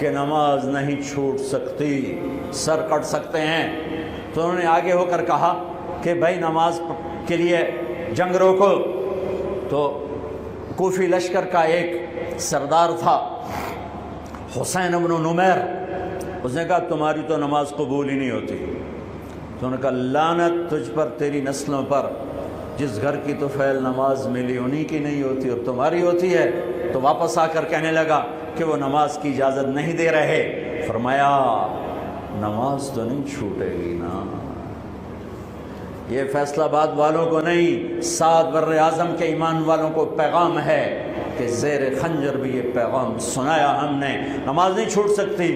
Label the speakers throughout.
Speaker 1: کہ نماز نہیں چھوٹ سکتی، سر کٹ سکتے ہیں۔ تو انہوں نے آگے ہو کر کہا کہ بھائی نماز کے لیے جنگ روکو۔ تو کوفی لشکر کا ایک سردار تھا حسین بن نمیر، اس نے کہا تمہاری تو نماز قبول ہی نہیں ہوتی۔ تو انہوں نے کہا لعنت تجھ پر، تیری نسلوں پر، جس گھر کی تو فعل نماز ملی انہی کی نہیں ہوتی اور تمہاری ہوتی ہے۔ تو واپس آ کر کہنے لگا کہ وہ نماز کی اجازت نہیں دے رہے۔ فرمایا نماز تو نہیں چھوٹے گی نا۔ یہ فیصلہ آباد والوں کو نہیں، 7 بر اعظم کے ایمان والوں کو پیغام ہے کہ زیر خنجر بھی یہ پیغام سنایا ہم نے، نماز نہیں چھوٹ سکتی،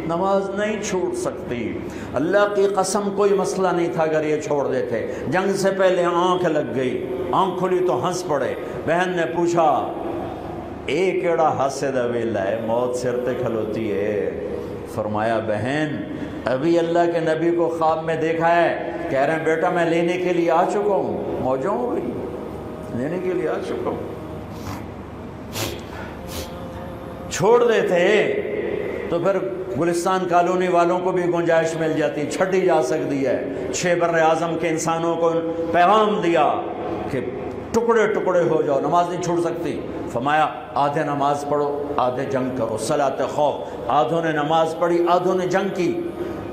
Speaker 1: نماز نہیں چھوٹ سکتی۔ اللہ کی قسم کوئی مسئلہ نہیں تھا اگر یہ چھوڑ دیتے۔ جنگ سے پہلے آنکھ لگ گئی، آنکھ کھلی تو ہنس پڑے۔ بہن نے پوچھا اے کیڑا ہاسے دا ویلا ہے، موت سر تے کھلوتی ہے۔ فرمایا بہن ابھی اللہ کے نبی کو خواب میں دیکھا ہے، کہہ رہے ہیں بیٹا میں لینے کے لیے آ چکا ہوں، موجوں ہو گئی، لینے کے لیے آ چکا ہوں۔ چھوڑ دیتے تو پھر گلستان کالونی والوں کو بھی گنجائش مل جاتی، چھٹی جا سکتی ہے۔ 6 بر اعظم کے انسانوں کو پیغام دیا کہ ٹکڑے ٹکڑے ہو جاؤ، نماز نہیں چھوٹ سکتی۔ فرمایا آدھے نماز پڑھو آدھے جنگ کرو، صلاۃ خوف۔ آدھوں نے نماز پڑھی آدھوں نے جنگ کی۔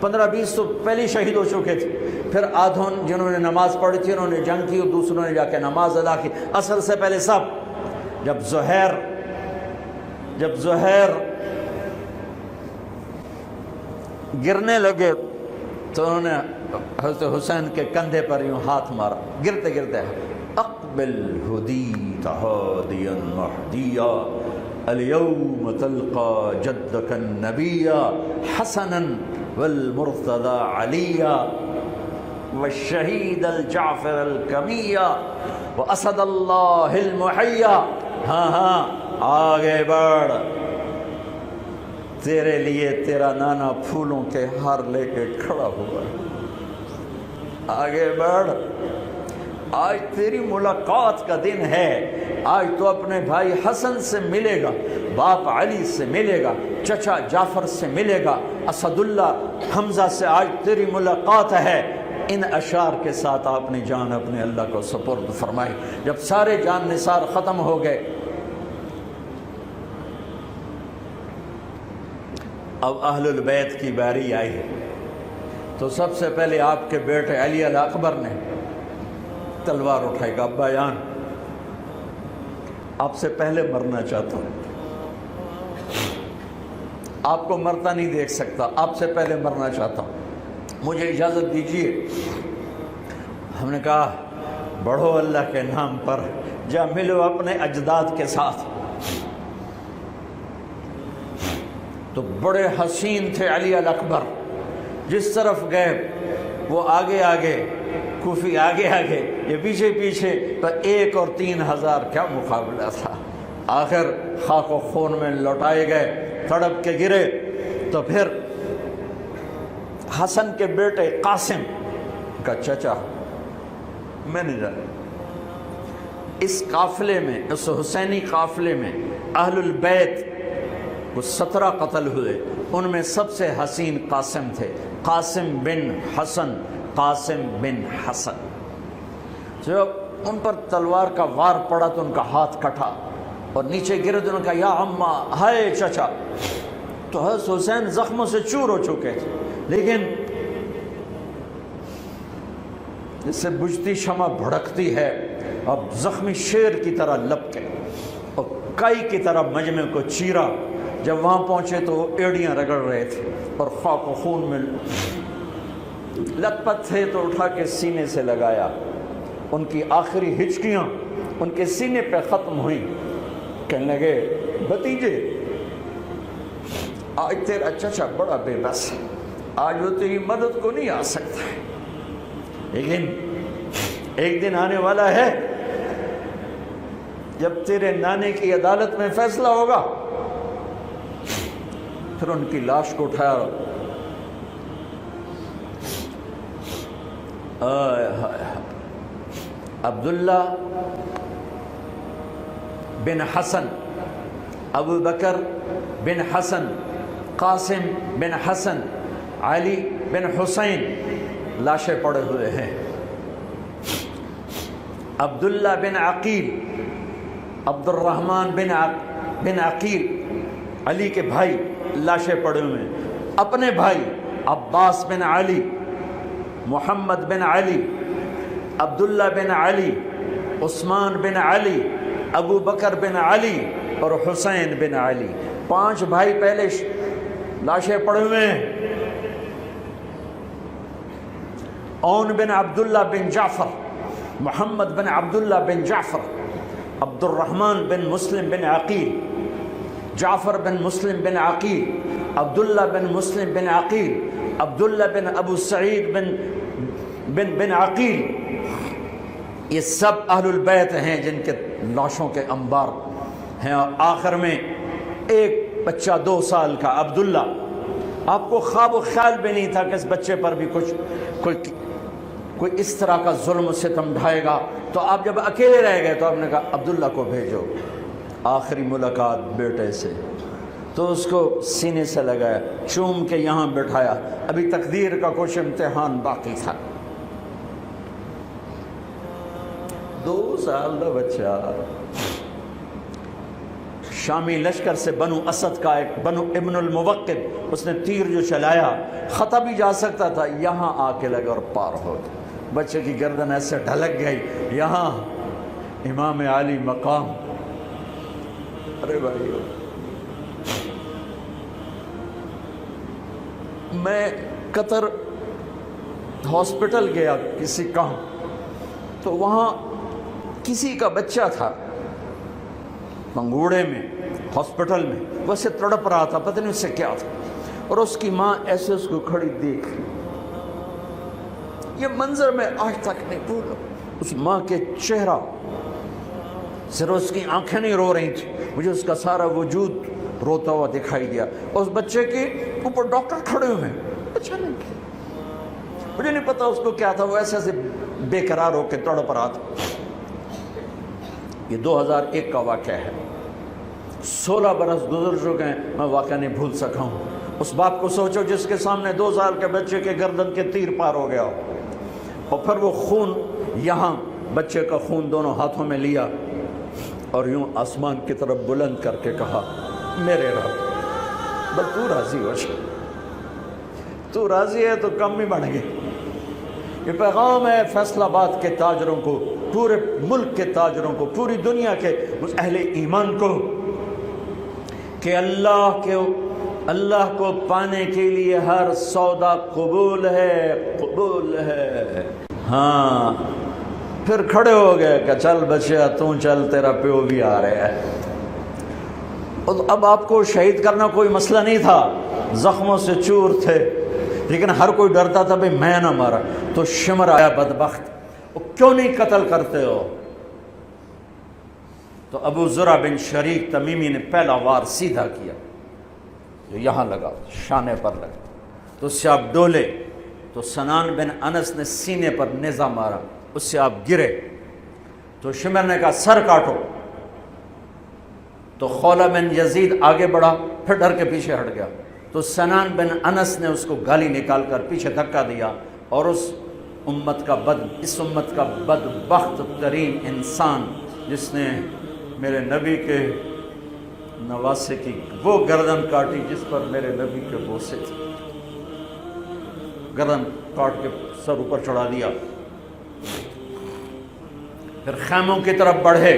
Speaker 1: 15-20 تو پہلے شہید ہو چکے تھے، پھر آدھوں جنہوں نے نماز پڑھی تھی انہوں نے جنگ کی اور دوسروں نے جا کے نماز ادا کی۔ عصر سے پہلے سب۔ جب زہیر گرنے لگے تو انہوں نے حضرت حسین کے کندھے پر یوں ہاتھ مارا، گرتے گرتے اقبل ہدیت ہادیا مہدیا اليوم تلقى جدك النبي حسنا والمرتضى عليا والشهيد الجعفر الكمية وأسد الله المحيا۔ ہاں آگے بڑھ، تیرے لیے تیرا نانا پھولوں کے ہار لے کے کھڑا ہوا، آگے بڑھ، آج تیری ملاقات کا دن ہے۔ آج تو اپنے بھائی حسن سے ملے گا، باپ علی سے ملے گا، چچا جعفر سے ملے گا، اسد اللہ حمزہ سے آج تیری ملاقات ہے۔ ان اشعار کے ساتھ آپ نے جان اپنے اللہ کو سپرد فرمائی۔ جب سارے جان نثار ختم ہو گئے، اب اہل البیت کی باری آئی تو سب سے پہلے آپ کے بیٹے علی الاکبر نے تلوار اٹھائی، کہا ابا جان آپ سے پہلے مرنا چاہتا ہوں، آپ کو مرتا نہیں دیکھ سکتا، آپ سے پہلے مرنا چاہتا ہوں، مجھے اجازت دیجیے۔ ہم نے کہا بڑھو اللہ کے نام پر، جا ملو اپنے اجداد کے ساتھ۔ تو بڑے حسین تھے علی الاکبر، جس طرف گئے وہ آگے آگے، کوفی آگے آگے، یہ پیچھے پیچھے، تو 1 اور 3000 کیا مقابلہ تھا۔ آخر خاک و خون میں لوٹائے گئے، تڑپ کے گرے۔ تو پھر حسن کے بیٹے قاسم کا چچا، میں نہیں جانا، اس قافلے میں، اس حسینی قافلے میں اہل البیت وہ 17 قتل ہوئے، ان میں سب سے حسین قاسم تھے، قاسم بن حسن، قاسم بن حسن۔ جب ان پر تلوار کا وار پڑا تو ان کا ہاتھ کٹا اور نیچے گرے تو انہوں نے کہا یا اماں، ہائے چچا۔ تو حضرت حسین زخموں سے چور ہو چکے تھے، لیکن جس سے بجھتی شمع بھڑکتی ہے، اب زخمی شیر کی طرح لپکے اور کائی کی طرح مجمع کو چیرا۔ جب وہاں پہنچے تو وہ ایڑیاں رگڑ رہے تھے اور خاک و خون میں لت پت تھے، تو اٹھا کے سینے سے لگایا۔ ان کی آخری ہچکیاں ان کے سینے پہ ختم ہوئیں۔ کہنے لگے بھتیجے آج تیرا چچا بڑا بے بس ہے، آج وہ تیری مدد کو نہیں آ سکتا ہے، لیکن ایک دن آنے والا ہے جب تیرے نانے کی عدالت میں فیصلہ ہوگا۔ پھر ان کی لاش کو اٹھایا، عبداللہ بن حسن، ابو بکر بن حسن، قاسم بن حسن، علی بن حسین لاشیں پڑے ہوئے ہیں، عبداللہ بن عقیل، عبد الرحمن بن عقیل علی کے بھائی لاشیں پڑے ہوئے ہیں، اپنے بھائی عباس بن علی، محمد بن علی، عبداللہ بن علی، عثمان بن علی، ابو بکر بن علی اور حسین بن علی، 5 بھائی پہلے لاشیں پڑے ہوئے ہیں۔ اون بن عبداللہ بن جعفر، محمد بن عبداللہ بن جعفر، عبد الرحمن بن مسلم بن عقیل، جعفر بن مسلم بن عقیل، عبداللہ بن مسلم بن عقیل، عبداللہ بن ابو سعید بن عقیل، یہ سب اہل البیت ہیں جن کے لاشوں کے انبار ہیں۔ اور آخر میں ایک بچہ 2 سال کا عبداللہ، آپ کو خواب و خیال بھی نہیں تھا کہ اس بچے پر بھی کوئی اس طرح کا ظلم و ستم ڈھائے گا، تو آپ جب اکیلے رہ گئے تو آپ نے کہا عبداللہ کو بھیجو۔ آخری ملاقات بیٹے سے، تو اس کو سینے سے لگایا، چوم کے یہاں بٹھایا، ابھی تقدیر کا کچھ امتحان باقی تھا۔ 2 سال کا بچہ، شامی لشکر سے بنو اسد کا ایک بنو ابن الموقد، اس نے تیر جو چلایا خطا بھی جا سکتا تھا، یہاں آ کے لگا اور پار ہو گیا، بچے کی گردن ایسے ڈھلک گئی، یہاں امام علی مقام۔ ارے بھائی، میں قطر ہاسپٹل گیا کسی کام، تو وہاں کسی کا بچہ تھا منگوڑے میں ہاسپٹل میں، ویسے تڑپ رہا تھا، پتہ نہیں اس سے کیا تھا، اور اس کی ماں ایسے اس کو کھڑی دیکھ، یہ منظر میں آج تک نہیں بھولا۔ اس ماں کے چہرہ، صرف اس کی آنکھیں نہیں رو رہی تھی، مجھے اس کا سارا وجود روتا ہوا دکھائی دیا، اور اس بچے کے اوپر ڈاکٹر کھڑے ہوئے ہیں، اچھا نہیں کیا، مجھے نہیں پتا اس کو کیا تھا، وہ ایسے بے قرار ہو کے تڑپ رہا تھا۔ یہ 2001 کا واقعہ ہے، 16 برس گزر چکے ہیں، میں واقعہ نہیں بھول سکا ہوں۔ اس باپ کو سوچو جس کے سامنے 2 سال کے بچے کے گردن کے تیر پار ہو گیا، اور پھر وہ خون، یہاں بچے کا خون دونوں ہاتھوں میں لیا اور یوں آسمان کی طرف بلند کر کے کہا، میرے رب، بس تو راضی ہو جا، تو راضی ہے تو کم ہی بڑھ گئے۔ یہ پیغام ہے فیصل آباد کے تاجروں کو، پورے ملک کے تاجروں کو، پوری دنیا کے اہل ایمان کو، کہ اللہ کو پانے کے لیے ہر سودا قبول ہے، قبول ہے۔ ہاں، پھر کھڑے ہو گئے کہ چل بچیا تو چل، تیرا پیو بھی آ رہا ہے۔ اب آپ کو شہید کرنا کوئی مسئلہ نہیں تھا، زخموں سے چور تھے، لیکن ہر کوئی ڈرتا تھا بھئی میں نہ مارا، تو شمر آیا بدبخت، کیوں نہیں قتل کرتے ہو؟ تو ابو زرع بن شریک تمیمی نے پہلا وار سیدھا کیا، جو یہاں لگا، شانے پر لگا، تو اس سے آپ ڈولے، تو سنان بن انس نے سینے پر نیزہ مارا، اس سے آپ گرے، تو شمر نے کہا سر کاٹو، تو خولہ بن یزید آگے بڑھا، پھر ڈر کے پیچھے ہٹ گیا، تو سنان بن انس نے اس کو گالی نکال کر پیچھے دھکا دیا، اور اس امت کا بدبخت ترین انسان جس نے میرے نبی کے نواسے کی وہ گردن کاٹی جس پر میرے نبی کے بوسے تھے، گردن کاٹ کے سر اوپر چڑھا دیا۔ پھر خیموں کی طرف بڑھے،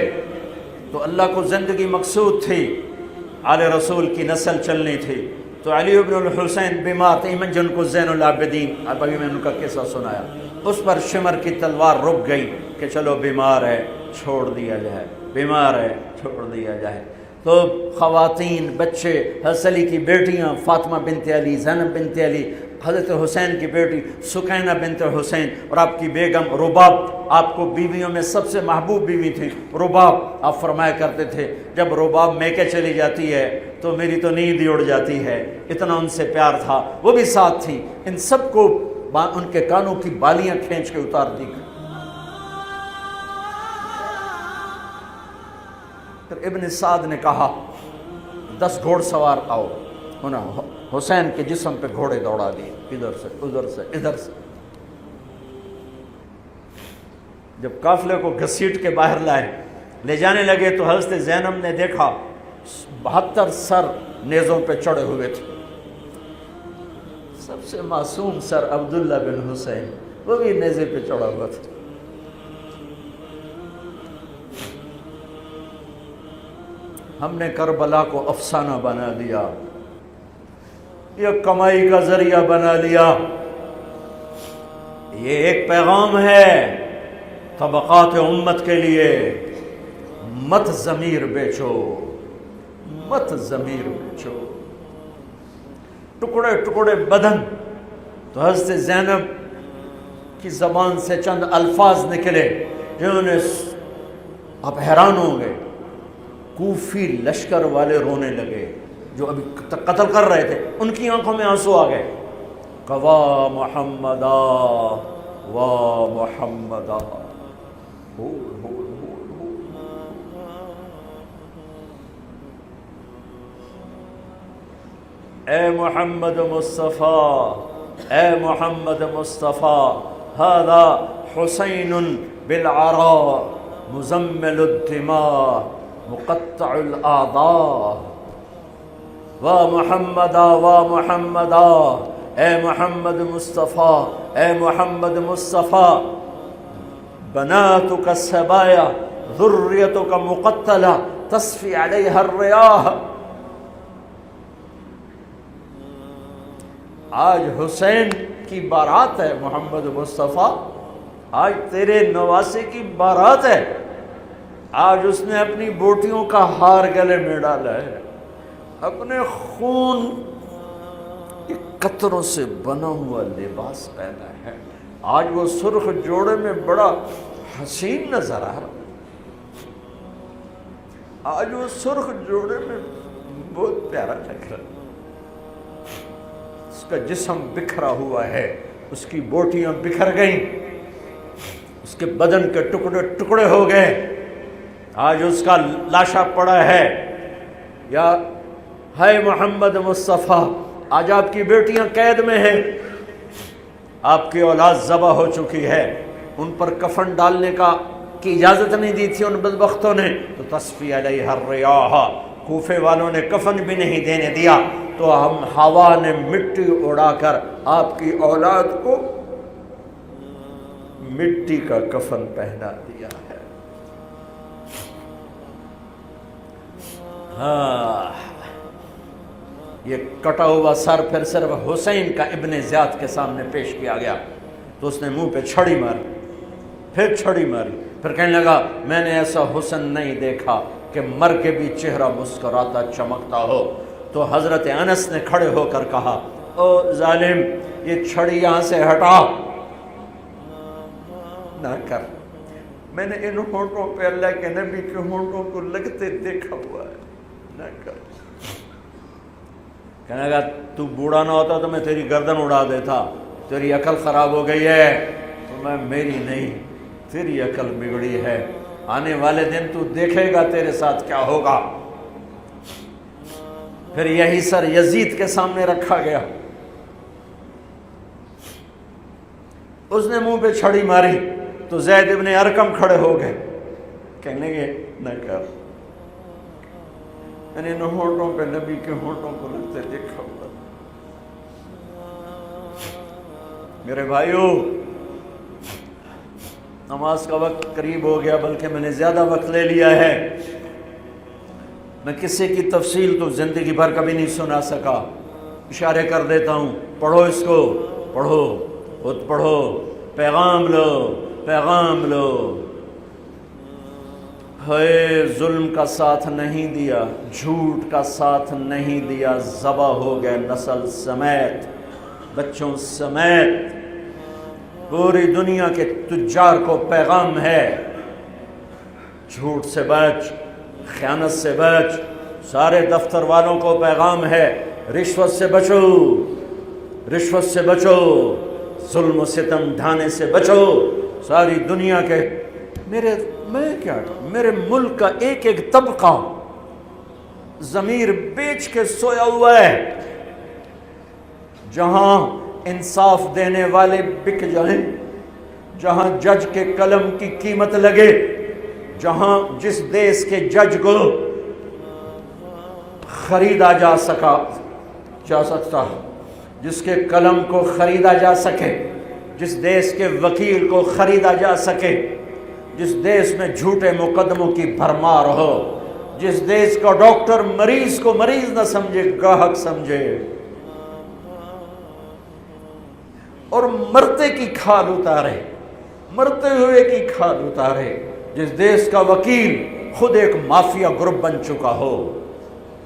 Speaker 1: تو اللہ کو زندگی مقصود تھی، آل رسول کی نسل چلنی تھی، تو علی ابن الحسین بیمار تھے، ایمن جن کو زین العابدین، اب ابھی میں نے ان کا قصہ سنایا، اس پر شمر کی تلوار رک گئی کہ چلو بیمار ہے چھوڑ دیا جائے، بیمار ہے چھوڑ دیا جائے۔ تو خواتین، بچے، حضرت علی کی بیٹیاں فاطمہ بنت علی، زینب بنت علی، حضرت حسین کی بیٹی سکینہ بنت حسین، اور آپ کی بیگم رباب، آپ کو بیویوں میں سب سے محبوب بیوی تھی رباب۔ آپ فرمایا کرتے تھے جب رباب میکے چلی جاتی ہے تو میری تو نیند ہی اڑ جاتی ہے، اتنا ان سے پیار تھا، وہ بھی ساتھ تھی۔ ان سب کو ان کے کانوں کی بالیاں کھینچ کے اتار دی۔ پھر ابن سعد نے کہا 10 گھوڑ سوار آؤ، انہوں حسین کے جسم پہ گھوڑے دوڑا دیے، ادھر سے ادھر سے ادھر سے۔ جب قافلے کو گھسیٹ کے باہر لائے، لے جانے لگے تو حضرت زینب نے دیکھا 72 سر نیزوں پہ چڑھے ہوئے تھے۔ سب سے معصوم سر عبداللہ بن حسین، وہ بھی نیزے پہ چڑھا ہوا تھا۔ ہم نے کربلا کو افسانہ بنا دیا، یہ کمائی کا ذریعہ بنا لیا۔ یہ ایک پیغام ہے طبقات امت کے لیے، مت ضمیر بیچو، مت ضمیر بیچو۔ ٹکڑے ٹکڑے بدن۔ تو حضرت زینب کی زبان سے چند الفاظ نکلے جنہوں نے، آپ حیران ہوں گے، کوفی لشکر والے رونے لگے جو ابھی قتل کر رہے تھے، ان کی آنکھوں میں آنسو آ گئے۔ قوا محمدا وا محمدا، اے محمد مصطفیٰ، اے محمد مصطفیٰ، ھذا حسین بالعراء مزمل الدماء مقطع الاعضاء، وا محمدا وا محمدا، اے محمد مصطفیٰ، اے محمد مصطفیٰ، بناتک السبایا ذریتک مقتلہ تصفی علیہا الریاح۔ آج حسین کی بارات ہے محمد مصطفیٰ، آج تیرے نواسے کی بارات ہے، آج اس نے اپنی بوٹیوں کا ہار گلے میں ڈالا ہے، اپنے خون کے قطروں سے بنا ہوا لباس پہنا ہے، آج وہ سرخ جوڑے میں بڑا حسین نظر آ رہا، آج وہ سرخ جوڑے میں بہت پیارا لگ رہا، اس کا جسم بکھرا ہوا ہے، اس کی بوٹیاں بکھر گئیں، اس کے بدن کے ٹکڑے ٹکڑے ہو گئے، آج اس کا لاشا پڑا ہے۔ یا ہے محمد مصطفیٰ، آج آپ کی بیٹیاں قید میں ہیں، آپ کی اولاد ذبح ہو چکی ہے، ان پر کفن ڈالنے کی اجازت نہیں دی تھی ان بدبختوں نے، تو تصفی علیہ الریاح، کوفے والوں نے کفن بھی نہیں دینے دیا، تو ہم ہوا نے مٹی اڑا کر آپ کی اولاد کو مٹی کا کفن پہنا دیا ہے۔ ہاں، یہ کٹا ہوا سر پھر صرف حسین کا ابن زیاد کے سامنے پیش کیا گیا، تو اس نے منہ پہ چھڑی ماری، پھر چھڑی ماری، پھر کہنے لگا میں نے ایسا حسن نہیں دیکھا کہ مر کے بھی چہرہ مسکراتا چمکتا ہو۔ تو حضرت انس نے کھڑے ہو کر کہا او ظالم، یہ چھڑی یہاں سے ہٹا، نہ کر، میں نے ان ہونٹوں پہ اللہ کے نبی کے ہونٹوں کو لگتے دیکھا ہوا ہے، نہ کر۔ کہنے لگا تو بوڑھا نہ ہوتا تو میں تیری گردن اڑا دیتا، تیری عقل خراب ہو گئی ہے، تو میں میری نہیں، تیری عقل بگڑی ہے، آنے والے دن تو دیکھے گا تیرے ساتھ کیا ہوگا۔ پھر یہی سر یزید کے سامنے رکھا گیا، اس نے منہ پہ چھڑی ماری، تو زید ابن ارقم کھڑے ہو گئے، کہنے گے نہ کر، میں نے ان ہونٹوں پہ نبی کے ہونٹوں کو لگتے دیکھا ہوا۔ میرے بھائیو، نماز کا وقت قریب ہو گیا، بلکہ میں نے زیادہ وقت لے لیا ہے، میں کسی کی تفصیل تو زندگی بھر کبھی نہیں سنا سکا، اشارے کر دیتا ہوں، پڑھو اس کو، پڑھو، خود پڑھو، پیغام لو، پیغام لو۔ ہے ظلم کا ساتھ نہیں دیا، جھوٹ کا ساتھ نہیں دیا، ذبح ہو گئے نسل سمیت، بچوں سمیت، پوری دنیا کے تجار کو پیغام ہے، جھوٹ سے بچ، خیانت سے بچ، سارے دفتر والوں کو پیغام ہے، رشوت سے بچو، رشوت سے بچو، ظلم و ستم ڈھانے سے بچو، ساری دنیا کے، میرے ملک کا ایک ایک طبقہ ضمیر بیچ کے سویا ہوا ہے، جہاں انصاف دینے والے بک جائیں، جہاں جج کے قلم کی قیمت لگے، جہاں جس دیس کے جج کو خریدا جا سکتا، جس کے قلم کو خریدا جا سکے، جس دیس کے وکیل کو خریدا جا سکے، جس دیس میں جھوٹے مقدموں کی بھرمار ہو، جس دیس کا ڈاکٹر مریض کو مریض نہ سمجھے، گاہک سمجھے، اور مرتے کی کھال اتارے، مرتے ہوئے کی کھال اتارے، جس دیس کا وکیل خود ایک مافیا گروپ بن چکا ہو،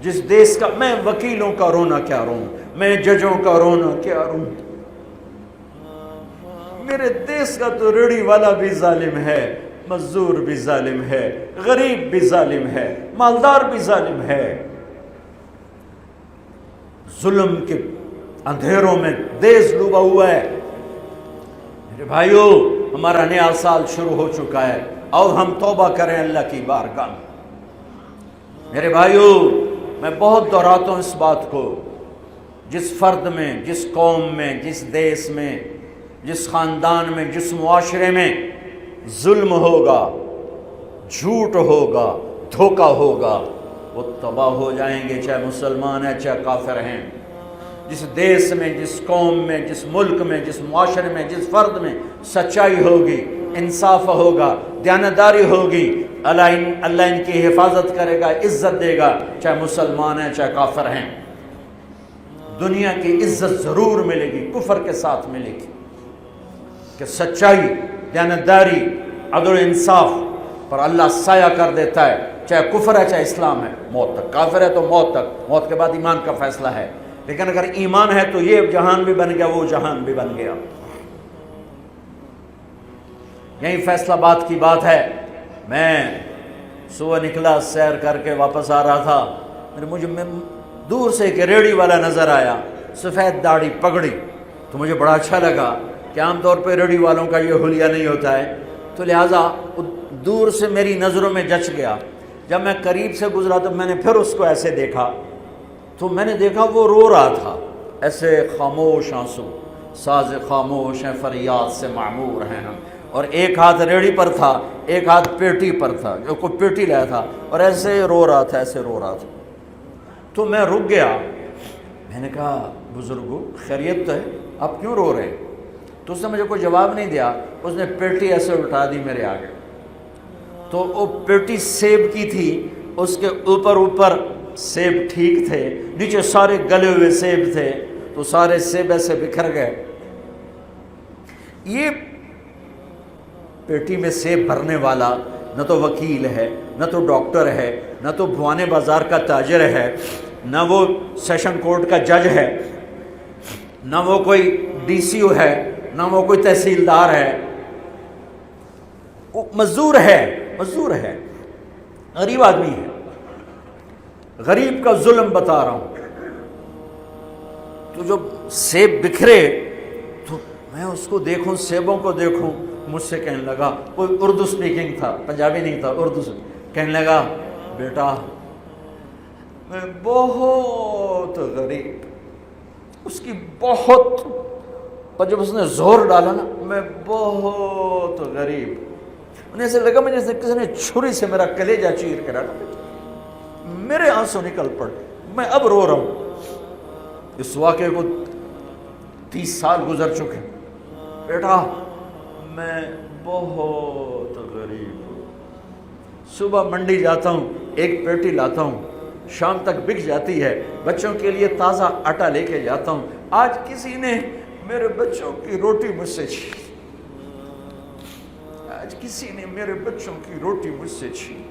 Speaker 1: جس دیس کا، میں وکیلوں کا رونا کیا روں، میں ججوں کا رونا کیا روں، میرے دیس کا تو ریڑھی والا بھی ظالم ہے، مزدور بھی ظالم ہے، غریب بھی ظالم ہے، مالدار بھی ظالم ہے، ظلم کے اندھیروں میں دیس ڈوبا ہوا ہے۔ میرے بھائیو، ہمارا نیا سال شروع ہو چکا ہے، اور ہم توبہ کریں اللہ کی بارگاہ میں۔ میرے بھائیو، میں بہت دہراتا ہوں اس بات کو، جس فرد میں، جس قوم میں، جس دیس میں، جس خاندان میں، جس معاشرے میں ظلم ہوگا، جھوٹ ہوگا، دھوکہ ہوگا، وہ تباہ ہو جائیں گے، چاہے مسلمان ہیں چاہے کافر ہیں۔ جس دیس میں، جس قوم میں، جس ملک میں، جس معاشرے میں، جس فرد میں سچائی ہوگی، انصاف ہوگا، دیانتداری ہوگی، اللہ ان کی حفاظت کرے گا، عزت دے گا، چاہے مسلمان ہیں چاہے کافر ہیں۔ دنیا کی عزت ضرور ملے گی، کفر کے ساتھ ملے گی، کہ سچائی، دیانتداری، عدل و انصاف پر اللہ سایہ کر دیتا ہے، چاہے کفر ہے چاہے اسلام ہے، موت تک۔ کافر ہے تو موت تک، موت کے بعد ایمان کا فیصلہ ہے، لیکن اگر ایمان ہے تو یہ جہان بھی بن گیا، وہ جہان بھی بن گیا۔ یہی فیصلہ بات کی بات ہے۔ میں صبح نکلا، سیر کر کے واپس آ رہا تھا، مجھے دور سے ایک ریڑھی والا نظر آیا، سفید داڑھی، پگڑی، تو مجھے بڑا اچھا لگا کہ عام طور پہ ریڑھی والوں کا یہ حلیہ نہیں ہوتا ہے، تو لہٰذا دور سے میری نظروں میں جچ گیا۔ جب میں قریب سے گزرا تو میں نے پھر اس کو ایسے دیکھا، تو میں نے دیکھا وہ رو رہا تھا، ایسے خاموش آنسو، ساز خاموش ہیں فریاد سے معمور ہیں ہم، اور ایک ہاتھ ریڑھی پر تھا، ایک ہاتھ پیٹی پر تھا، جو کوئی پیٹی لایا تھا، اور ایسے رو رہا تھا، ایسے رو رہا تھا۔ تو میں رک گیا، میں نے کہا بزرگو خیریت تو ہے، آپ کیوں رو رہے ہیں؟ تو اس نے مجھے کوئی جواب نہیں دیا، اس نے پیٹی ایسے اٹھا دی میرے آگے، تو وہ پیٹی سیب کی تھی، اس کے اوپر سیب ٹھیک تھے، نیچے سارے گلے ہوئے سیب تھے، تو سارے سیب ایسے بکھر گئے۔ یہ پیٹی میں سیب بھرنے والا نہ تو وکیل ہے، نہ تو ڈاکٹر ہے، نہ تو بھوانے بازار کا تاجر ہے، نہ وہ سیشن کورٹ کا جج ہے، نہ وہ کوئی ڈی سی او ہے، نہ وہ کوئی تحصیلدار ہے، وہ مزدور ہے، غریب آدمی ہے۔ غریب کا ظلم بتا رہا ہوں۔ تو جب سیب بکھرے تو میں اس کو دیکھوں، سیبوں کو دیکھوں، مجھ سے کہنے لگا، کوئی اردو سپیکنگ تھا، پنجابی نہیں تھا، اردو سے کہنے لگا، بیٹا میں بہت غریب، اس کی بہت، پر جب اس نے زور ڈالا نا، میں بہت غریب، انہیں ایسے لگا مجھے جیسے کسی نے چھری سے میرا کلیجہ چیر کے ڈالا، میرے آنسو نکل پڑے، میں اب رو رہا ہوں۔ اس واقعے کو 30 سال گزر چکے۔ بیٹا میں بہت غریب ہوں، صبح منڈی جاتا ہوں، ایک پیٹی لاتا ہوں، شام تک بک جاتی ہے، بچوں کے لیے تازہ آٹا لے کے جاتا ہوں، آج کسی نے میرے بچوں کی روٹی مجھ سے چھین، آج کسی نے میرے بچوں کی روٹی مجھ سے چھین۔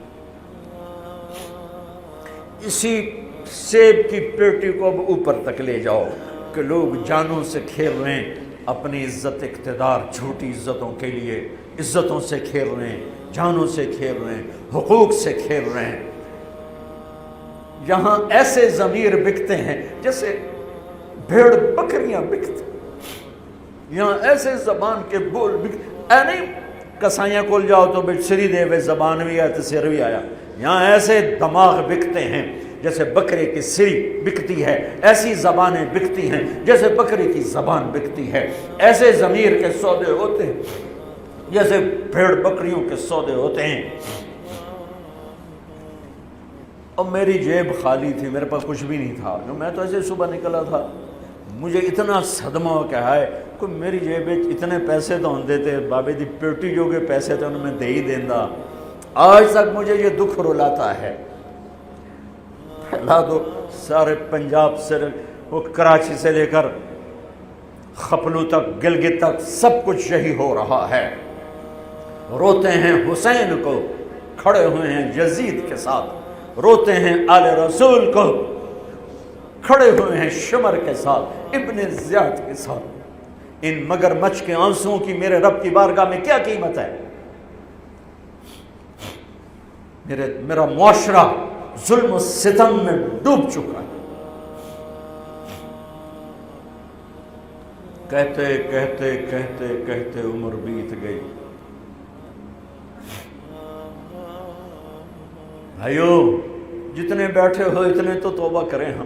Speaker 1: اسی سیب کی پیٹی کو اب اوپر تک لے جاؤ کہ لوگ جانوں سے کھیل رہے ہیں، اپنی عزت اقتدار، جھوٹی عزتوں کے لیے عزتوں سے کھیل رہے ہیں، جانوں سے کھیل رہے ہیں، حقوق سے کھیل رہے ہیں۔ یہاں ایسے ضمیر بکتے ہیں جیسے بھیڑ بکریاں بکتے، یہاں ایسے زبان کے بول بکتے، اے نہیں کسائیاں کول جاؤ تو سری دے وے زبان بھی آیا تو سر بھی آیا، یہاں ایسے دماغ بکتے ہیں جیسے بکرے کی سری بکتی ہے، ایسی زبانیں بکتی ہیں جیسے بکرے کی زبان بکتی ہے، ایسے ضمیر کے سودے ہوتے ہیں جیسے بھیڑ بکریوں کے سودے ہوتے ہیں۔ اور میری جیب خالی تھی، میرے پاس کچھ بھی نہیں تھا، جو میں تو ایسے صبح نکلا تھا، مجھے اتنا صدمہ ہو کہ ہے کوئی میری جیب اتنے پیسے تو ہوں دیتے، بابے دی پیٹی جو کے پیسے تھے انہوں میں دے ہی دیندہ۔ آج تک مجھے یہ دکھ رلاتا ہے۔ پھیلا دو سارے پنجاب سے، وہ کراچی سے لے کر خپلو تک، گلگت تک، سب کچھ یہی ہو رہا ہے۔ روتے ہیں حسین کو، کھڑے ہوئے ہیں یزید کے ساتھ، روتے ہیں آل رسول کو، کھڑے ہوئے ہیں شمر کے ساتھ، ابن زیاد کے ساتھ۔ ان مگر مچھ کے آنسوؤں کی میرے رب کی بارگاہ میں کیا قیمت ہے؟ میرا معاشرہ ظلم و ستم میں ڈوب چکا ہے۔ کہتے کہتے کہتے کہتے عمر بیت گئی۔ بھائیو جتنے بیٹھے ہو اتنے تو توبہ کریں ہم،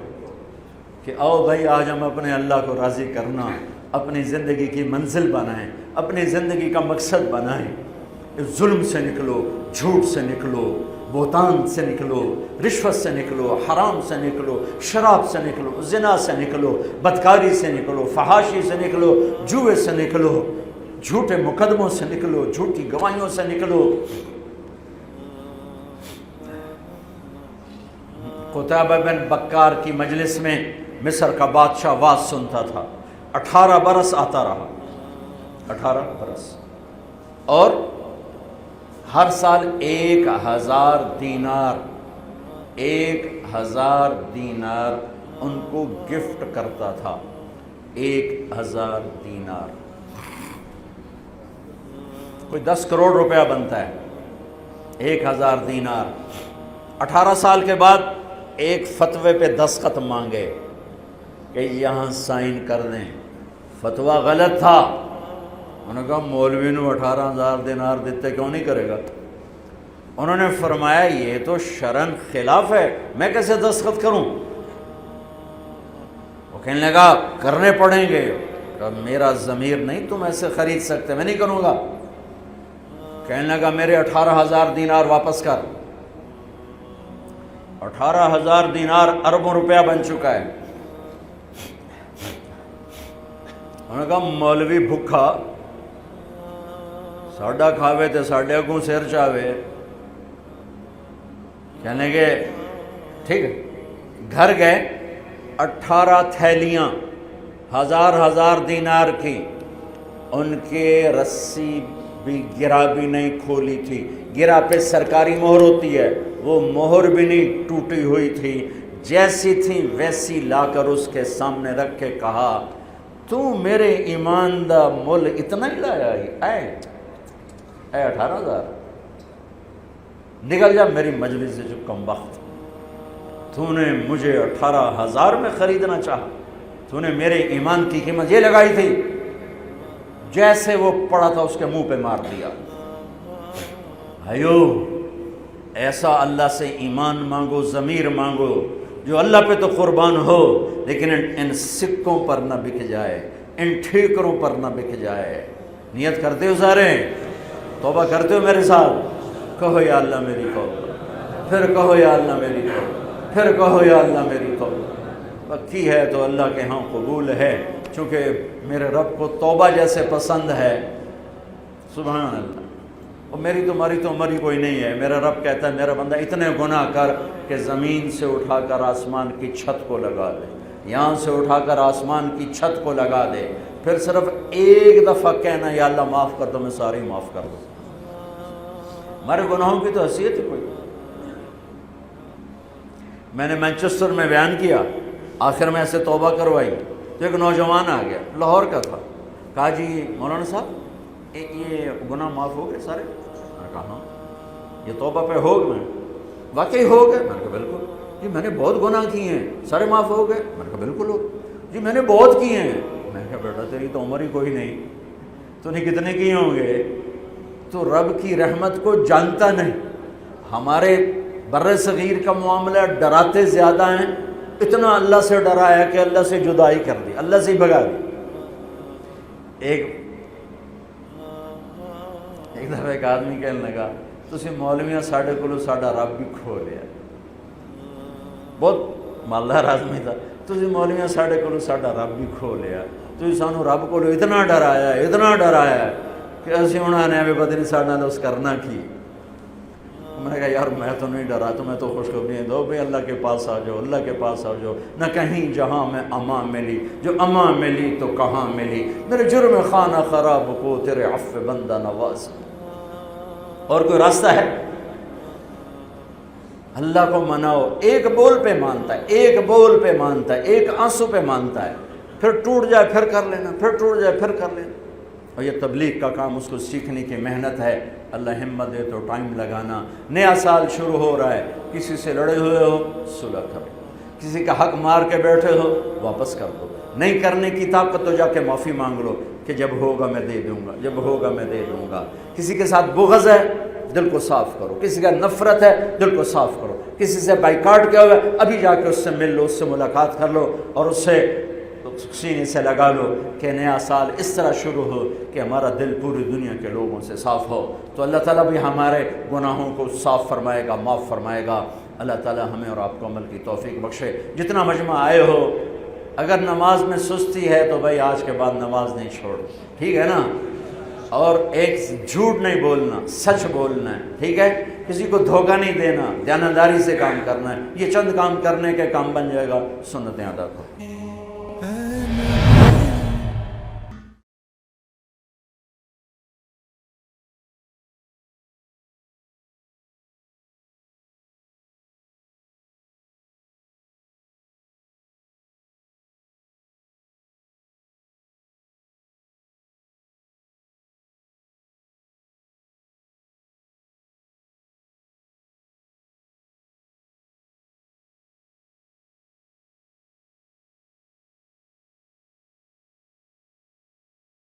Speaker 1: کہ آؤ بھائی آج ہم اپنے اللہ کو راضی کرنا، اپنی زندگی کی منزل بنائیں، اپنی زندگی کا مقصد بنائیں۔ ظلم سے نکلو، جھوٹ سے نکلو، بہتان سے نکلو، رشوت سے نکلو، حرام سے نکلو، شراب سے نکلو، زنا سے نکلو، بدکاری سے نکلو، فحاشی سے نکلو، جوئے سے نکلو، جھوٹے مقدموں سے نکلو، جھوٹی گواہیوں سے نکلو۔ قتیبہ بن بکار کی مجلس میں مصر کا بادشاہ واز سنتا تھا، 18 برس آتا رہا، 18 برس، اور ہر سال 1000 دینار، 1000 دینار ان کو گفٹ کرتا تھا، 1000 دینار، کوئی 10 کروڑ روپیہ بنتا ہے، 1000 دینار۔ 18 سال کے بعد ایک فتوے پہ دستخط مانگے کہ یہاں سائن کر دیں، فتویٰ غلط تھا۔ انہوں نے کہا مولوی نو 18,000 دینار دیتے کیوں نہیں کرے گا؟ انہوں نے فرمایا یہ تو شرعاً خلاف ہے، میں کیسے دستخط کروں؟ وہ کہنے لگا کرنے پڑیں گے۔ کہا میرا ضمیر نہیں تم ایسے خرید سکتے، میں نہیں کروں گا۔ کہنے لگا میرے 18,000 دینار واپس کر۔ 18,000 دینار اربوں روپیہ بن چکا ہے۔ انہوں نے کہا مولوی بھکھا ساڈا کھاوے تے ساڈے اگوں سر چاوے۔ کہنے کے ٹھیک ہے، گھر گئے، 18 تھیلیاں 1000 دینار کی، ان کے رسی بھی گرا بھی نہیں کھولی تھی، گرا پہ سرکاری مہر ہوتی ہے، وہ مہر بھی نہیں ٹوٹی ہوئی تھی، جیسی تھی ویسی لا کر اس کے سامنے رکھ کے کہا تو میرے ایمان دا مول اتنا ہی لایا ہی اے 18,000، نکل جا میری مجلس سے جو کم وقت، تو نے مجھے 18,000 میں خریدنا چاہا، تو نے میرے ایمان کی قیمت یہ لگائی تھی۔ جیسے وہ پڑا تھا اس کے منہ پہ مار دیا۔ بھائیو ایسا اللہ سے ایمان مانگو، ضمیر مانگو جو اللہ پہ تو قربان ہو، لیکن ان سکوں پر نہ بک جائے، ان ٹھیکروں پر نہ بک جائے۔ نیت کرتے ہو سارے؟ توبہ کرتے ہو میرے ساتھ؟ کہو یا اللہ میری توبہ، پھر کہو یا اللہ میری توبہ، پھر کہو یا اللہ میری توبہ۔ پکی ہے تو اللہ کے ہاں قبول ہے، چونکہ میرے رب کو توبہ جیسے پسند ہے۔ سبحان اللہ۔ اور میری تمہاری تو عمر ہی کوئی نہیں ہے۔ میرا رب کہتا ہے میرا بندہ اتنے گناہ کر کہ زمین سے اٹھا کر آسمان کی چھت کو لگا دے، یہاں سے اٹھا کر آسمان کی چھت کو لگا دے، پھر صرف ایک دفعہ کہنا یا اللہ معاف کر دو، میں ساری معاف کر دوں۔ ہمارے گناہوں کی تو حیثیت ہی کوئی۔ میں نے مانچسٹر میں بیان کیا، آخر میں ایسے توبہ کروائی تو ایک نوجوان آ گیا، لاہور کا تھا، کہا جی مولانا صاحب یہ گناہ معاف ہو گئے سارے؟ میں نے کہا ہاں۔ یہ توبہ پہ ہو گئے؟ واقعی ہو گئے؟ میں نے کہا بالکل۔ جی میں نے بہت گناہ کیے ہیں، سارے معاف ہو گئے؟ میں نے کہا بالکل ہو گئے۔ جی میں نے بہت کیے ہیں۔ میں نے کہا بیٹا تیری تو عمر ہی کوئی نہیں، تو نے کتنے کیے ہوں گے؟ تو رب کی رحمت کو جانتا نہیں۔ ہمارے بر صغیر کا معاملہ ڈراتے زیادہ ہیں، اتنا اللہ سے ڈرایا کہ اللہ سے جدائی کر دی، اللہ سے ہی بھگا دی۔ ایک دفعہ ایک آدمی کہنے لگا تسی مولویاں ساڈے کولوں ساڈا رب بھی کھو لیا، بہت مالدار آدمی تھا، تسی مولویاں ساڈے کولوں ساڈا رب بھی کھو لیا، تسی سانو رب کولوں اتنا ڈرایا ہے کہ اسی ہن آنے بھی پتہ نہیں ساڈے نال اس کرنا کی۔ میں نے کہا یار میں تو نہیں ڈرا، تمہیں تو خوشخبری دو بھئی اللہ کے پاس آ جاؤ، اللہ کے پاس آ جاؤ، نہ کہیں جہاں میں امان ملی، جو امان ملی تو کہاں ملی، میرے جرم خانہ خراب کو تیرے عفو بندہ نواز۔ اور کوئی راستہ ہے؟ اللہ کو مناؤ، ایک بول پہ مانتا ہے، ایک بول پہ مانتا ہے، ایک آنسو پہ مانتا ہے، پھر ٹوٹ جائے پھر کر لینا، پھر ٹوٹ جائے پھر کر لینا۔ اور یہ تبلیغ کا کام، اس کو سیکھنے کی محنت ہے، اللہ ہمت دے تو ٹائم لگانا۔ نیا سال شروع ہو رہا ہے، کسی سے لڑے ہوئے ہو صلح کرو، کسی کا حق مار کے بیٹھے ہو واپس کر دو، نہیں کرنے کی طاقت تو جا کے معافی مانگ لو کہ جب ہوگا میں دے دوں گا، جب ہوگا میں دے دوں گا۔ کسی کے ساتھ بغض ہے دل کو صاف کرو، کسی کا نفرت ہے دل کو صاف کرو، کسی سے بائیکاٹ کیا ہوا ہے ابھی جا کے اس سے مل لو، اس سے ملاقات کر لو اور اس سے سینے سے لگا لو کہ نیا سال اس طرح شروع ہو کہ ہمارا دل پوری دنیا کے لوگوں سے صاف ہو۔ تو اللہ تعالیٰ بھی ہمارے گناہوں کو صاف فرمائے گا، معاف فرمائے گا۔ اللہ تعالیٰ ہمیں اور آپ کو عمل کی توفیق بخشے۔ جتنا مجمع آئے ہو، اگر نماز میں سستی ہے تو بھائی آج کے بعد نماز نہیں چھوڑ، ٹھیک ہے نا؟ اور ایک جھوٹ نہیں بولنا، سچ بولنا ہے، ٹھیک ہے؟ کسی کو دھوکہ نہیں دینا، دیانتداری سے کام کرنا ہے۔ یہ چند کام کرنے کے کام بن جائے گا، سنتیں ادا کرو۔